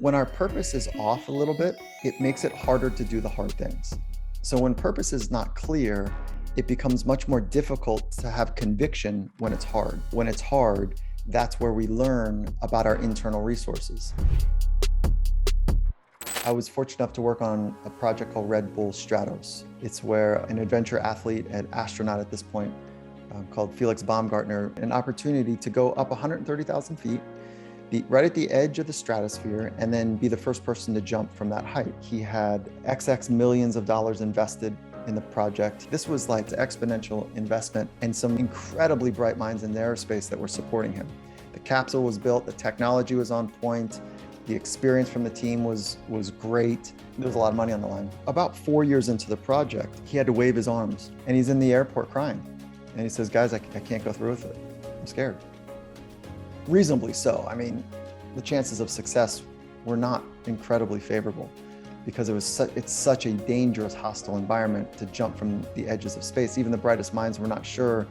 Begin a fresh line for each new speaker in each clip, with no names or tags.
When our purpose is off a little bit, it makes it harder to do the hard things. So when purpose is not clear, it becomes much more difficult to have conviction when it's hard. When it's hard, that's where we learn about our internal resources. I was fortunate enough to work on a project called Red Bull Stratos. It's where an adventure athlete and astronaut at this point, called Felix Baumgartner, an opportunity to go up 130,000 feet, be right at the edge of the stratosphere, and then be the first person to jump from that height. He had XX millions of dollars invested in the project. This was like exponential investment and some incredibly bright minds in the aerospace that were supporting him. The capsule was built, the technology was on point, the experience from the team was great. There was a lot of money on the line. About 4 years into the project, he had to wave his arms, and he's in the airport crying. And he says, guys, I can't go through with it. I'm scared. Reasonably so. I mean, the chances of success were not incredibly favorable because it's such a dangerous, hostile environment to jump from the edges of space. Even the brightest minds were not sure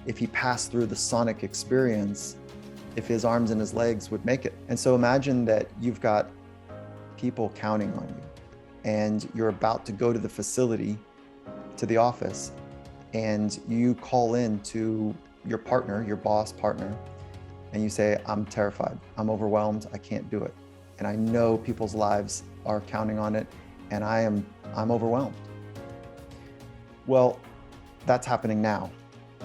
if he passed through the sonic experience, if his arms and his legs would make it. And so imagine that you've got people counting on you and you're about to go to the facility, to the office, and you call in to your partner, your boss partner, and you say, I'm terrified, I'm overwhelmed, I can't do it. And I know people's lives are counting on it, and I'm overwhelmed. Well, that's happening now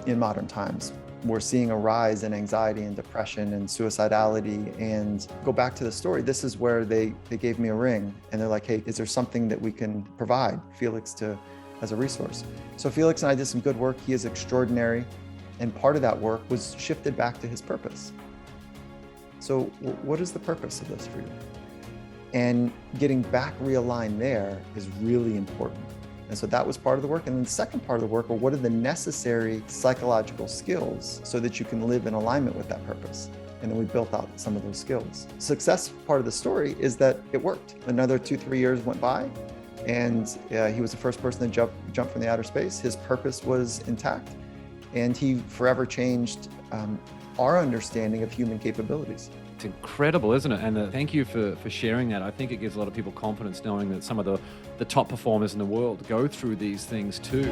in modern times. We're seeing a rise in anxiety and depression and suicidality. And go back to the story, this is where they gave me a ring, and they're like, hey, is there something that we can provide Felix as a resource? So Felix and I did some good work. He is extraordinary. And part of that work was shifted back to his purpose. So what is the purpose of this for you? And getting back realigned there is really important. And so that was part of the work. And then the second part of the work, what are the necessary psychological skills so that you can live in alignment with that purpose? And then we built out some of those skills. Success part of the story is that it worked. Another 2-3 years went by, and he was the first person to jump from the outer space. His purpose was intact, and he forever changed our understanding of human capabilities.
It's incredible, isn't it? And thank you for sharing that. I think it gives a lot of people confidence knowing that some of the top performers in the world go through these things too.